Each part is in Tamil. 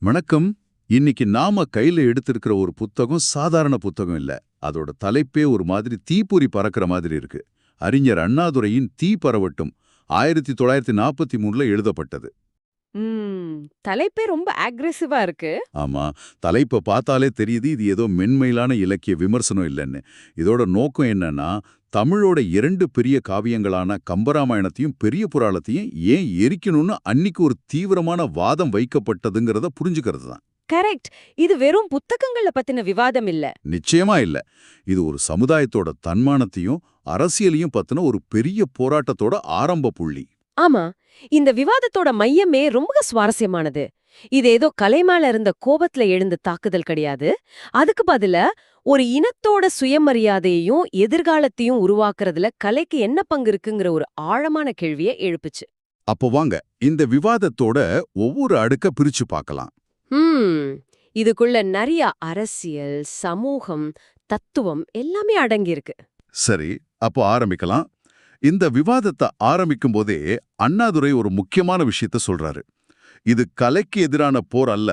வணக்கம். இன்னைக்கு நாம கையில எடுத்திருக்கிற ஒரு புத்தகம் சாதாரண புத்தகம் இல்ல. அதோட தலைப்பே ஒரு மாதிரி தீப்பொறி பறக்கிற மாதிரி இருக்கு. அறிஞர் அண்ணாதுரையின் தீ பரவட்டும் 1943ல எழுதப்பட்டது. ம். தலைப்பே ரொம்ப அக்ரெசிவா இருக்கு. ஆமா, தலைப்ப பார்த்தாலே தெரியுது இது ஏதோ மென்மையிலான இலக்கிய விமர்சனம் இல்லைன்னு. இதோட நோக்கம் என்னன்னா, தமிழோட 2 பெரிய காவியங்களான கம்பராமாயணத்தையும் பெரிய புராணத்தையும் ஏன் எரிக்கணும்னு அன்னிக்கு ஒரு தீவிரமான வாதம் வைக்கப்பட்டதுங்கிறத புரிஞ்சுக்கிறது தான். கரெக்ட். இது வெறும் புத்தகங்கள பத்தின விவாதம் இல்ல. நிச்சயமா இல்ல. இது ஒரு சமுதாயத்தோட தன்மானத்தையும் அரசியலையும் பத்தின ஒரு பெரிய போராட்டத்தோட ஆரம்ப புள்ளி. ஆமா. இந்த விவாதத்தோட மையமே ரொம்ப சுவாரஸ்யமானது. இது ஏதோ கலை மேல இருந்த கோபத்துல எழுந்த தாக்குதல் கிடையாது. அதுக்கு பதிலா ஒரு இனத்தோட சுயமரியாதையையும் எதிர்காலத்தையும் உருவாக்குறதுல கலைக்கு என்ன பங்கு இருக்குங்கிற ஒரு ஆழமான கேள்வியை எழுப்புச்சு. அப்போ வாங்க இந்த விவாதத்தோட ஒவ்வொரு அடுக்க பிரிச்சு பார்க்கலாம். இதுக்குள்ள நிறைய அரசியல், சமூகம், தத்துவம் எல்லாமே அடங்கியிருக்கு. சரி, அப்போ ஆரம்பிக்கலாம். இந்த விவாதத்தை ஆரம்பிக்கும் போதே அண்ணாதுரை ஒரு முக்கியமான விஷயத்த சொல்றாரு. இது கலைக்கு எதிரான போர் அல்ல,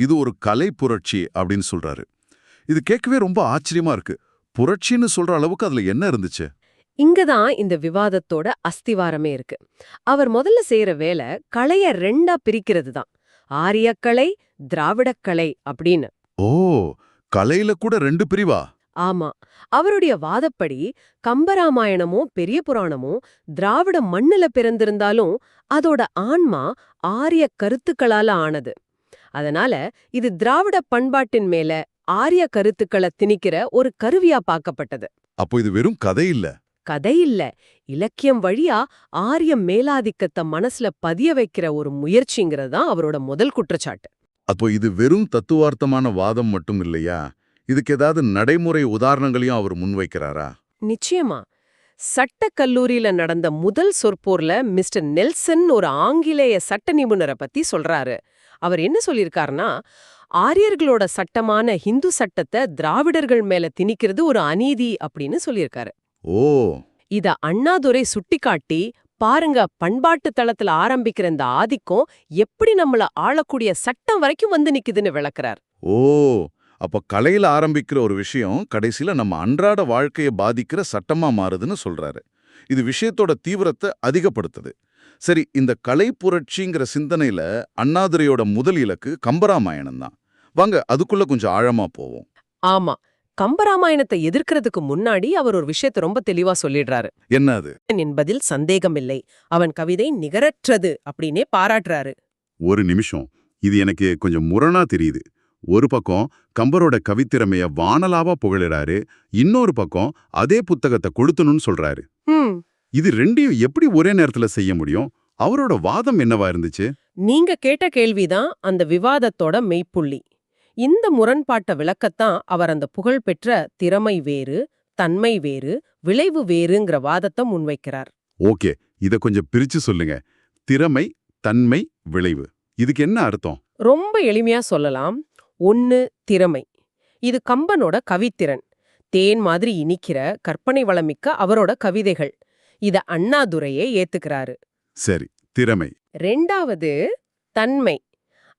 இது ஒரு கலை புரட்சி அப்படின்னு சொல்றாரு. இது கேட்கவே ரொம்ப ஆச்சரியமா இருக்கு. புரட்சின்னு சொல்ற அளவுக்கு அதுல என்ன இருந்துச்சு? இங்கதான் இந்த விவாதத்தோட அஸ்திவாரமே இருக்கு. அவர் முதல்ல செய்யற வேலை கலைய 2ஆ பிரிக்கிறது தான். ஆரியக்கலை, திராவிடக்கலை அப்படின்னு. ஓ, கலையில கூட 2 பிரிவா? ஆமா. அவருடைய வாதப்படி கம்பராமாயணமும் பெரிய புராணமும் திராவிட மண்ணுல பிறந்திருந்தாலும் அதோட ஆன்மா ஆரிய கருத்துக்களால ஆனது. அதனால இது திராவிட பண்பாட்டின் மேல ஆரிய கருத்துக்களை திணிக்கிற ஒரு கருவியா பார்க்கப்பட்டது. அப்போ இது வெறும் கதை இல்ல. கதை இல்ல, இலக்கியம் வழியா ஆரிய மேலாதிக்கத்தை மனசுல பதிய வைக்கிற ஒரு முயற்சிங்கிறது தான் அவரோட முதல் குற்றச்சாட்டு. அப்போ இது வெறும் தத்துவார்த்தமான வாதம் மட்டும் இல்லையா? இதுக்கு ஏதாவது நடைமுறை உதாரணங்களையும் அவர் முன்வைக்கிறாரா? நிச்சயமா. சட்டக் கல்லூரியில நடந்த முதல் சொற்போர்ல மிஸ்டர் நெல்சன் ஒரு ஆங்கிலேய சட்ட நிபுணரை பத்தி சொல்றாரு. அவர் என்ன சொல்லியிருக்காருன்னா, ஆரியர்களோட சட்டமான ஹிந்து சட்டத்தை திராவிடர்கள் மேல திணிக்கிறது ஒரு அநீதி அப்படின்னு சொல்லியிருக்காரு. ஓ, இத அண்ணாதுரை சுட்டிக்காட்டி, பாருங்க பண்பாட்டு தளத்துல ஆரம்பிக்கிற இந்த ஆதிக்கம் எப்படி நம்மள ஆளக்கூடிய சட்டம் வரைக்கும் வந்து நிக்குதுன்னு விளக்குறார். ஓ, அப்ப கலையில ஆரம்பிக்கிற ஒரு விஷயம் கடைசியில நம்ம அன்றாட வாழ்க்கையை பாதிக்கிற சட்டமா மாறுதுன்னு சொல்றாரு. இது விஷயத்தோட தீவிரத்தை அதிகப்படுத்துது. சரி, இந்த கலை புரட்சிங்கிற சிந்தனையில அண்ணாதுரையோட முதல் இலக்கு கம்பராமாயணம் தான். வாங்க அதுக்குள்ள கொஞ்சம் ஆழமா போவோம். ஆமா. கம்பராமாயணத்தை எதிர்க்கிறதுக்கு முன்னாடி அவர் ஒரு விஷயத்தை ரொம்ப தெளிவா சொல்லிடுறாரு. என்ன அது? என்பதில் சந்தேகமில்லை. அவன் கவிதை நிகரற்றது அப்படின்னே பாராட்டுறாரு. ஒரு நிமிஷம், இது எனக்கு கொஞ்சம் முரணா தெரியுது. ஒரு பக்கம் கம்பரோட கவித்திறமைய வானலாவா புகழறாரு, இன்னொரு பக்கம் அதே புத்தகத்தை கொளுத்தணும்னு சொல்றாரு. இது ரெண்டையும் எப்படி ஒரே நேரத்துல செய்ய முடியும்? அவரோட வாதம் என்னவா இருந்துச்சு? நீங்க கேட்ட கேள்விதான் அந்த விவாதத்தோட மெய்ப்புள்ளி. இந்த முரண்பாட்ட விளக்கத்தான் அவர் அந்த புகழ்பெற்ற திறமை வேறு, தன்மை வேறு, விளைவு வேறுங்கிற வாதத்தை முன்வைக்கிறார். ஓகே, இத கொஞ்சம் பிரிச்சு சொல்லுங்க. திறமை, தன்மை, விளைவு, இதுக்கு என்ன அர்த்தம்? ரொம்ப எளிமையா சொல்லலாம். 1 திறமை. இது கம்பனோட கவித்திறன். தேன் மாதிரி இனிக்கிற கற்பனை வளமிக்க அவரோட கவிதைகள். இத அண்ணாதுரையே ஏத்துக்கிறாரு. சரி, திறமை. 2வது தன்மை.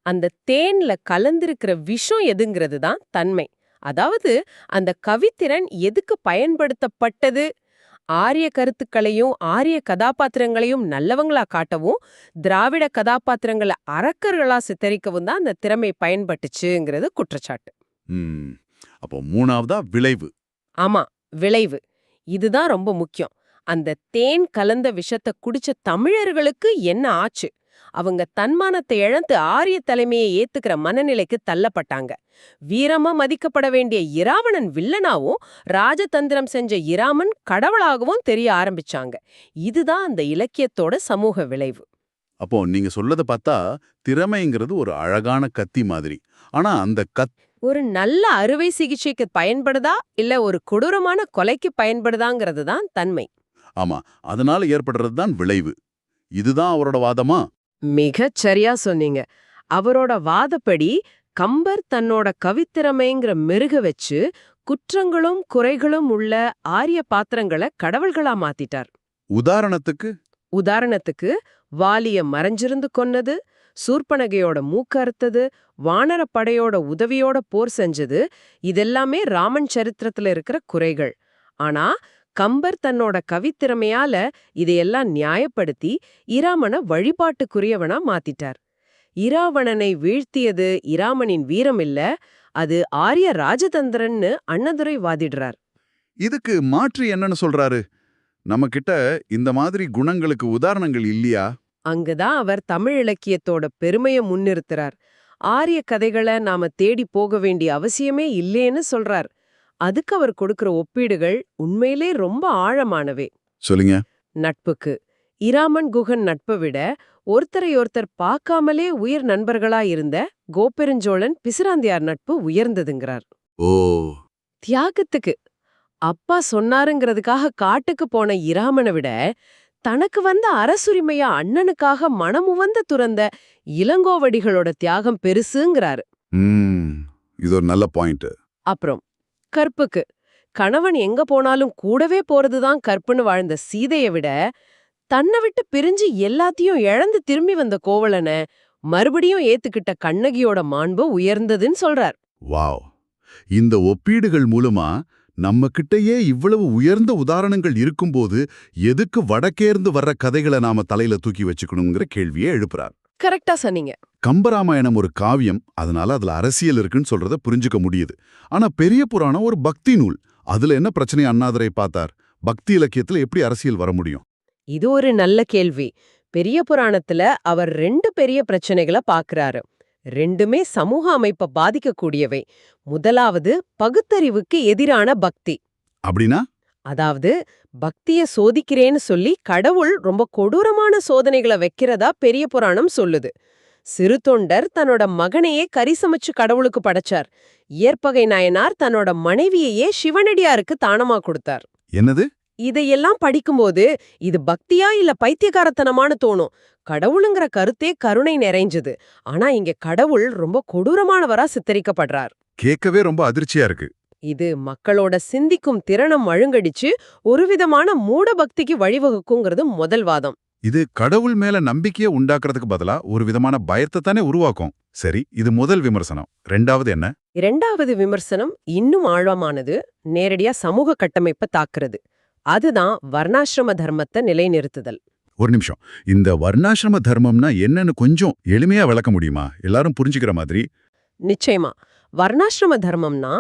அந்த தேன்ல கலந்திருக்கிற விஷம் எதுங்கிறது தான் தன்மை. அதாவது அந்த கவித்திறன் எதுக்கு பயன்படுத்தப்பட்டது? ஆரிய கருத்துக்களையும் ஆரிய கதாபாத்திரங்களையும் நல்லவங்களா காட்டவும், திராவிட கதாபாத்திரங்களை அரக்கர்களா சித்தரிக்கவும் தான் அந்த திறமை பயன்பட்டுச்சுங்கிறது குற்றச்சாட்டு. அப்போ 3வதா விளைவு. ஆமா, விளைவு. இதுதான் ரொம்ப முக்கியம். அந்த தேன் கலந்த விஷத்தை குடிச்ச தமிழர்களுக்கு என்ன ஆச்சு? அவங்க தன்மானத்தை இழந்து ஆரிய தலைமையை ஏத்துக்கிற மனநிலைக்கு தள்ளப்பட்டாங்க. வீரமா மதிக்கப்பட வேண்டிய இராவணன் வில்லனாவும், ராஜதந்திரம் செஞ்ச இராமன் கடவுளாகவும் தெரிய ஆரம்பிச்சாங்க. இதுதான் அந்த இலக்கியத்தோட சமூக விளைவு. அப்போ நீங்க சொல்லத பார்த்தா திறமைங்கிறது ஒரு அழகான கத்தி மாதிரி. ஆனா அந்த ஒரு நல்ல அறுவை சிகிச்சைக்கு பயன்படுதா இல்ல ஒரு கொடூரமான கொலைக்கு பயன்படுதாங்கிறது தான் தன்மை. ஆமா, அதனால ஏற்படுறது தான் விளைவு. இதுதான் அவரோட வாதமா? மிகச் சரியா சொன்னீங்க. அவரோட வாதப்படி கம்பர் தன்னோட கவித்திறமைங்கிற மெருக வச்சு குற்றங்களும் குறைகளும் உள்ள ஆரிய பாத்திரங்களை கடவுள்களா மாத்திட்டார். உதாரணத்துக்கு உதாரணத்துக்கு வாலிய மறைஞ்சிருந்து கொன்னது, சூர்பனகையோட மூக்கறுத்தது, வானரப் படையோட உதவியோட போர் செஞ்சது, இதெல்லாமே ராமன் சரித்திரத்துல இருக்கிற குறைகள். ஆனா கம்பர் தன்னோட கவித்திறமையால இதையெல்லாம் நியாயப்படுத்தி இராமனை வழிபாட்டுக்குரியவனா மாத்திட்டார். இராவணனை வீழ்த்தியது இராமனின் வீரம் இல்ல, அது ஆரிய ராஜதந்திரன்னு அண்ணதுரை வாதிடுறார். இதுக்கு மாற்று என்னன்னு சொல்றாரு? நம்ம கிட்ட இந்த மாதிரி குணங்களுக்கு உதாரணங்கள் இல்லையா? அங்குதான் அவர் தமிழ் இலக்கியத்தோட பெருமையை முன்னிறுத்துறார். ஆரிய கதைகளை நாம தேடி போக வேண்டிய அவசியமே இல்லேன்னு சொல்றார். அதுக்கு அவர் கொடுக்கிற ஒப்பீடுகள் உண்மையிலே ரொம்ப ஆழமானவே. சொல்லுங்க. நட்புக்கு இராமன் குகன் நட்பை விட ஒருத்தரையொருத்தர் பார்க்காமலே உயிர் நண்பர்களா இருந்த கோப்பெருஞ்சோழன் பிசிராந்தியார் நட்பு உயர்ந்ததுங்கிறார். ஓ, தியாகத்துக்கு அப்பா சொன்னாருங்கிறதுக்காக காட்டுக்கு போன இராமனை விட தனக்கு வந்த அரசுரிமைய அண்ணனுக்காக மனமுவந்த துறந்த இளங்கோவடிகளோட தியாகம் பெருசுங்கிறாரு. இது ஒரு நல்ல பாயிண்ட். அப்புறம் கற்புக்கு கணவன் எங்க போனாலும் கூடவே போறதுதான் கற்புன்னு வாழ்ந்த சீதையை விட தன்னை விட்டு பிரிஞ்சு எல்லாத்தையும் இழந்து திரும்பி வந்த கோவலனை மறுபடியும் ஏத்துக்கிட்ட கண்ணகியோட மாண்பு உயர்ந்ததுன்னு சொல்றார். வாவ்! இந்த ஒப்பீடுகள் மூலமா நம்ம கிட்டயே இவ்வளவு உயர்ந்த உதாரணங்கள் இருக்கும்போது எதுக்கு வடக்கேர்ந்து வர்ற கதைகளை நாம தலையில தூக்கி வச்சுக்கணுங்கிற கேள்வியை எழுப்புறார். கரெக்டா சொன்னீங்க. கம்பராமாயணம் ஒரு காவியம், அதனால அதுல அரசியல் இருக்குன்னு சொல்றத புரிஞ்சுக்க முடியுது. ஆனா பெரிய புராணம் ஒரு பக்தி நூல். அதுல என்ன பிரச்சனை அண்ணாதுரை பார்த்தார்? பக்தி இலக்கியத்துல எப்படி அரசியல் வர முடியும்? இது ஒரு நல்ல கேள்வி. பெரிய புராணத்துல அவர் 2 பெரிய பிரச்சனைகளை பாக்குறாரு. ரெண்டுமே சமூக அமைப்பை பாதிக்கக்கூடியவை. முதலாவது பகுத்தறிவுக்கு எதிரான பக்தி. அப்படின்னா? அதாவது பக்திய சோதிக்கிறேன்னு சொல்லி கடவுள் ரொம்ப கொடூரமான சோதனைகளை வைக்கிறதா பெரிய புராணம் சொல்லுது. சிறு தொண்டர் தன்னோட மகனையே கறி சமைச்சு கடவுளுக்கு படைச்சார். இயற்பகை நாயனார் தன்னோட மனைவியையே சிவனடியாருக்கு தானமா கொடுத்தார். என்னது? இதையெல்லாம் படிக்கும்போது இது பக்தியா இல்ல பைத்தியக்காரத்தனமானு தோணும். கடவுளுங்கிற கருத்தே கருணை நிறைஞ்சது. ஆனா இங்க கடவுள் ரொம்ப கொடூரமானவரா சித்தரிக்கப்படுறார். கேட்கவே ரொம்ப அதிர்ச்சியா இருக்கு. இது மக்களோட சிந்திக்கும் திறனம் மழுங்கடிச்சு ஒருவிதமான மூட பக்திக்கு வழிவகுக்குங்கிறது முதல் வாதம். இது கடவுள் மேல நம்பிக்கையை உண்டாக்குறதுக்கு பதிலா ஒரு விதமான பயத்தை தானே உருவாக்கும். சரி, இது முதல் விமர்சனம். ரெண்டாவது என்ன? இரண்டாவது விமர்சனம் இன்னும் ஆழமானது. நேரடியா சமூக கட்டமைப்பை தாக்குறது. அதுதான் வர்ணாசிரம தர்மத்தை நிலைநிறுத்துதல். ஒரு நிமிஷம். இந்த வர்ணாசிரம தர்மம்னா என்னன்னு கொஞ்சம் எளிமையா விளக்க முடியுமா? எல்லாரும் புரிஞ்சுக்கிற மாதிரி. நிச்சயமா. வர்ணாசிரம தர்மம்னா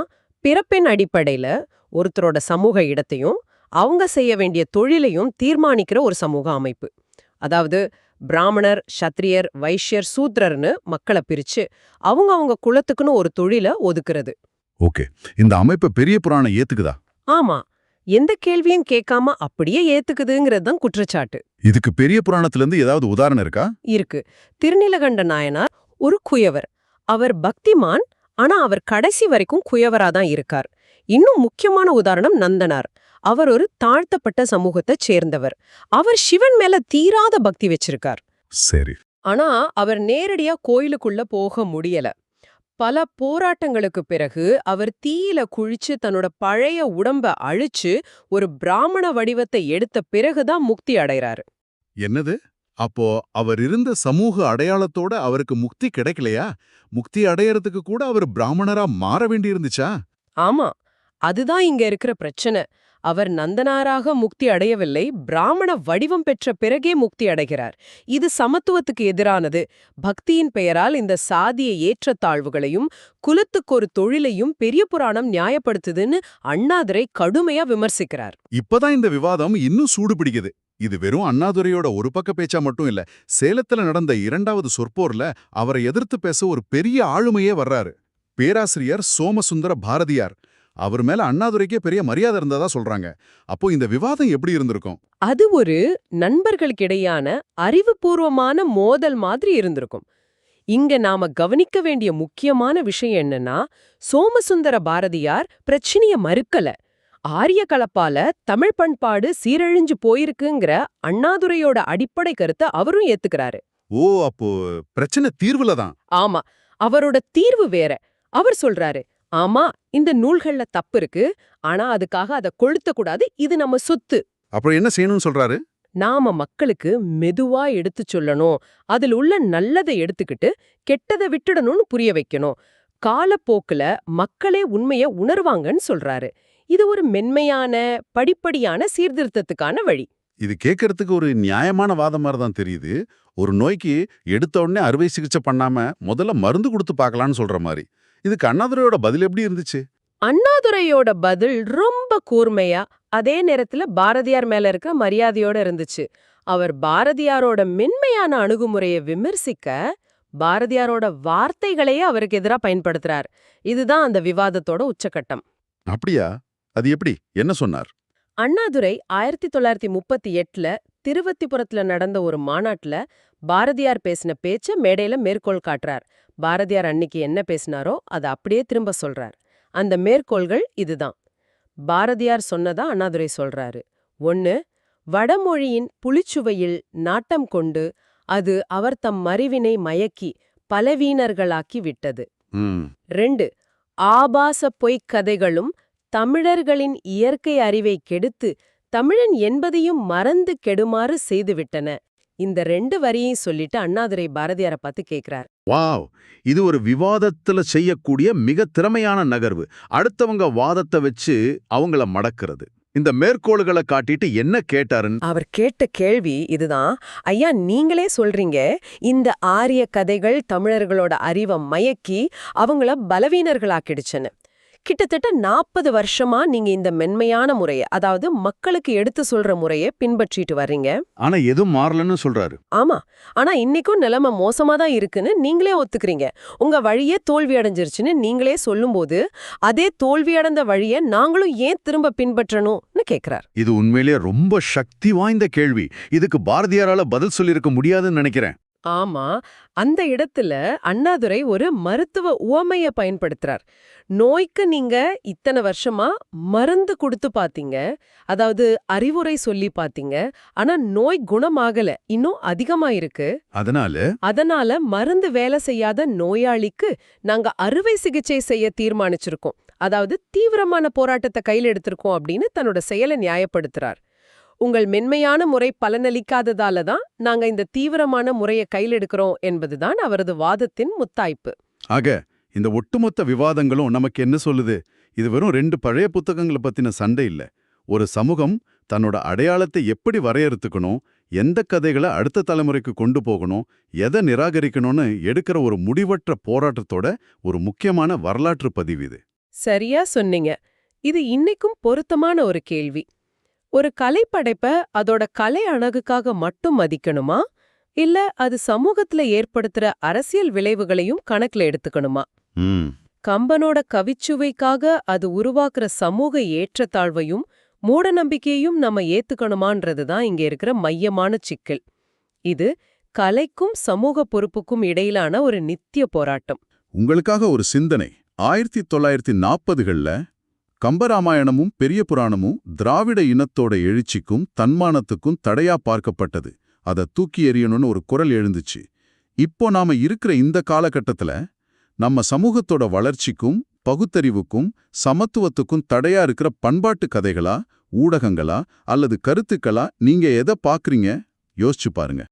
பிறப்பின் அடிப்படையில ஒருத்தரோட சமூக இடத்தையும் அவங்க செய்ய வேண்டிய தொழிலையும் தீர்மானிக்கிற ஒரு சமூக அமைப்பு. அதாவது பிராமணர், சத்திரியர், வைஷ்யர், சூத்ரர்னு மக்களை பிரிச்சு அவங்க குலத்துக்குன்னு ஒரு தொழிலை ஒதுக்குறது. ஓகே, இந்த அமைப்பை பெரிய புராணம் ஏத்துக்குதா? ஆமா, எந்த கேள்வியும் கேட்காம அப்படியே ஏத்துக்குதுங்கிறது தான் குற்றச்சாட்டு. இதுக்கு பெரிய புராணத்திலிருந்து ஏதாவது உதாரணம் இருக்கா? இருக்கு. திருநீலகண்ட நாயனார் ஒரு குயவர். அவர் பக்திமான், ஆனா அவர் கடைசி வரைக்கும் குயவரா தான் இருக்கார். இன்னும் முக்கியமான உதாரணம் நந்தனார். அவர் ஒரு தாழ்த்தப்பட்ட சமூகத்தைச் சேர்ந்தவர். அவர் சிவன் மேல தீராத பக்தி வச்சிருக்கார். சரி. ஆனா அவர் நேரடியா கோயிலுக்குள்ள போக முடியல. பல போராட்டங்களுக்கு பிறகு அவர் தீயில குளிச்சு தன்னோட பழைய உடம்ப அழிச்சு ஒரு பிராமண வடிவத்தை எடுத்த பிறகுதான் முக்தி அடைறாரு. என்னது? அப்போ அவர் இருந்த சமூக அடையாளத்தோட அவருக்கு முக்தி கிடைக்கலையா? முக்தி அடையறதுக்கு கூட அவர் பிராமணரா மாற வேண்டியிருந்துச்சா? ஆமா, அதுதான் இங்க இருக்கிற பிரச்சனை. அவர் நந்தனாராக முக்தி அடையவில்லை, பிராமண வடிவம் பெற்ற பிறகே முக்தி அடைகிறார். இது சமத்துவத்துக்கு எதிரானது. பக்தியின் பெயரால் இந்த சாதிய ஏற்றத்தாழ்வுகளையும் குலத்துக்கு ஒரு தொழிலையும் பெரிய புராணம் நியாயப்படுத்துதுன்னு அண்ணாதுரை கடுமையா விமர்சிக்கிறார். இப்பதான் இந்த விவாதம் இன்னும் சூடு பிடிக்குது. இது வெறும் அண்ணாதுரையோட ஒரு பக்க பேச்சா மட்டும் இல்ல. சேலத்துல நடந்த 2வது சொற்போர்ல அவரை எதிர்த்து பேச ஒரு பெரிய ஆளுமையே வர்றாரு. பேராசிரியர் சோமசுந்தர பாரதியார். அவர் மேல அண்ணாதுரைக்கே பெரிய மரியாதை இருந்ததா சொல்றாங்க. அப்போ இந்த விவாதம் எப்படி இருந்திருக்கும்? அது ஒரு நண்பர்களுக்கிடையான அறிவுபூர்வமான மோதல் மாதிரி இருந்திருக்கும். இங்க நாம கவனிக்க வேண்டிய முக்கியமான விஷயம் என்னன்னா, சோமசுந்தர பாரதியார் பிரச்சனைய மறுக்கல. ஆரிய கலப்பால தமிழ் பண்பாடு சீரழிஞ்சு போயிருக்குங்கிற அண்ணாதுரையோட அடிப்படை கருத்தை அவரும் ஏத்துக்கிறாரு. ஓ, அப்போ பிரச்சனை தீர்வுல தான். ஆமா, அவரோட தீர்வு வேற. அவர் சொல்றாரு, ஆமா, இந்த நூல்கள்ல தப்பு இருக்கு, ஆனா அதுக்காக அதை கொளுத்த கூடாது, இது நம்ம சொத்து. அப்புறம் என்ன செய்யணும்னு சொல்றாரு? நாம மக்களுக்கு மெதுவா எடுத்துச் சொல்லணும், அதில் உள்ள நல்லதை எடுத்துக்கிட்டு கெட்டதை விட்டுடணும்னு புரிய வைக்கணும். காலப்போக்குல மக்களே உண்மைய உணர்வாங்கன்னு சொல்றாரு. இது ஒரு மென்மையான, படிப்படியான சீர்திருத்தத்துக்கான வழி. இது கேட்கறதுக்கு ஒரு நியாயமான வாதம் மாதிரி தான் தெரியுது. ஒரு நோய்க்கு எடுத்த உடனே அறுவை சிகிச்சை பண்ணாம முதல்ல மருந்து கொடுத்து பார்க்கலான்னு சொல்ற மாதிரி. இதுக்கு அண்ணாதுரையோட பதில் எப்படி இருந்துச்சு? அண்ணாதுரையோட பதில் ரொம்ப கூர்மையா, அதே நேரத்துல பாரதியார் மேல இருக்க மரியாதையோட இருந்துச்சு. அவர் பாரதியாரோட மென்மையான அணுகுமுறையை விமர்சிக்க, பாரதியாரோட வார்த்தைகளையே அவருக்கு எதிரா பயன்படுத்துறார். இதுதான் அந்த விவாதத்தோட உச்சக்கட்டம். அப்படியா? அது எப்படி? என்ன சொன்னார்? அண்ணாதுரை 1938ல திருவத்திபுரத்துல நடந்த ஒரு மாநாட்டுல பாரதியார் பேசின பேச்ச மேடையில மேற்கோள் காட்டுறார். பாரதியார் அன்னிக்கு என்ன பேசினாரோ அதை அப்படியே திரும்ப சொல்றார். அந்த மேற்கோள்கள் இதுதான். பாரதியார் சொன்னதா அண்ணாதுரை சொல்றாரு. 1. வடமொழியின் புளிச்சுவையில் நாட்டம் கொண்டு அது அவர் தம் மறிவினை மயக்கி பலவீனர்களாக்கி விட்டது. 2. ஆபாச பொய்க் கதைகளும் தமிழர்களின் இயற்கை அறிவை கெடுத்து தமிழன் என்பதையும் மறந்து கெடுமாறு செய்துவிட்டன. இந்த 2 வரியையும் சொல்லிட்டு அண்ணாதுரை பாரதியாரை பார்த்து கேக்குறார். வாவ்! இது ஒரு விவாதத்துல செய்யக்கூடிய மிக திறமையான நகர்வு. அடுத்தவங்க வாதத்தை வச்சு அவங்கள மடக்கிறது. இந்த மேற்கோள்களை காட்டிட்டு என்ன கேட்டாருன்னு? அவர் கேட்ட கேள்வி இதுதான். ஐயா, நீங்களே சொல்றீங்க, இந்த ஆரிய கதைகள் தமிழர்களோட அறிவை மயக்கி அவங்கள பலவீனர்களாக்கிடுச்சுன்னு. கிட்டத்தட்ட 40 வருஷமா நீங்க இந்த மென்மையான முறைய, அதாவது மக்களுக்கு எடுத்து சொல்ற முறைய பின்பற்றிட்டு வர்றீங்க. ஆனா எதுவும் மாறலன்னு சொல்றாரு. ஆமா, ஆனா இன்னைக்கும் நிலைமை மோசமா தான் இருக்குன்னு நீங்களே ஒத்துக்கிறீங்க. உங்க வழியே தோல்வி அடைஞ்சிருச்சுன்னு நீங்களே சொல்லும்போது, அதே தோல்வியடைந்த வழிய நாங்களும் ஏன் திரும்ப பின்பற்றணும்னு கேக்குறார். இது உண்மையிலேயே ரொம்ப சக்தி வாய்ந்த கேள்வி. இதுக்கு பாரதியாரால பதில் சொல்லியிருக்க முடியாதுன்னு நினைக்கிறேன். ஆமா, அந்த இடத்துல அண்ணாதுரை ஒரு மருத்துவ உவமைய பயன்படுத்துறார். நோய்க்கு நீங்க இத்தனை வருஷமா மருந்து கொடுத்து பாத்தீங்க, அதாவது அறிவுரை சொல்லி பாத்தீங்க. ஆனா நோய் குணமாகல, இன்னும் அதிகமா இருக்கு. அதனால மருந்து வேலை செய்யாத நோயாளிக்கு நாங்க அறுவை சிகிச்சை செய்ய தீர்மானிச்சிருக்கோம். அதாவது தீவிரமான போராட்டத்தை கையில் எடுத்திருக்கோம் அப்படின்னு தன்னோட செயலை நியாயப்படுத்துறார். உங்கள் மென்மையான முறை பலனளிக்காததால தான் நாங்க இந்த தீவிரமான முறையை கையில் எடுக்கிறோம் என்பதுதான் அவரது வாதத்தின் முத்தாய்ப்பு. ஆக இந்த ஒட்டுமொத்த விவாதங்களும் நமக்கு என்ன சொல்லுது? இது வெறும் 2 பழைய புத்தகங்களை பத்தின சண்டை இல்ல. ஒரு சமூகம் தன்னோட அடையாளத்தை எப்படி வரையறுத்துக்கணும், எந்த கதைகளை அடுத்த தலைமுறைக்கு கொண்டு போகணும், எதை நிராகரிக்கணும்னு எடுக்கிற ஒரு முடிவற்ற போராட்டத்தோட ஒரு முக்கியமான வரலாற்று பதிவு இது. சரியா சொன்னீங்க. இது இன்னைக்கும் பொருத்தமான ஒரு கேள்வி. ஒரு கலைப்படைப்ப அதோட கலை அழகுக்காக மட்டும் மதிக்கணுமா, இல்ல அது சமூகத்துல ஏற்படுத்துற அரசியல் விளைவுகளையும் கணக்குல எடுத்துக்கணுமா? கம்பனோட கவிச்சுவைக்காக அது உருவாக்குற சமூக ஏற்றத்தாழ்வையும் மூடநம்பிக்கையையும் நம்ம ஏத்துக்கணுமான்றதுதான் இங்க இருக்கிற மையமான சிக்கல். இது கலைக்கும் சமூக பொறுப்புக்கும் இடையிலான ஒரு நித்திய போராட்டம். உங்களுக்காக ஒரு சிந்தனை. 1940கள்ல கம்பராமாயணமும் பெரிய புராணமும் திராவிட இனத்தோட எழுச்சிக்கும் தன்மானத்துக்கும் தடையா பார்க்கப்பட்டது. அதை தூக்கி எறியணும்னு ஒரு குரல் எழுந்துச்சு. இப்போ நாம இருக்கிற இந்த காலகட்டத்துல நம்ம சமூகத்தோட வளர்ச்சிக்கும் பகுத்தறிவுக்கும் சமத்துவத்துக்கும் தடையா இருக்கிற பண்பாட்டு கதைகளா, ஊடகங்களா அல்லது கருத்துக்களா நீங்க எதை பாக்குறீங்க? யோசிச்சு பாருங்க.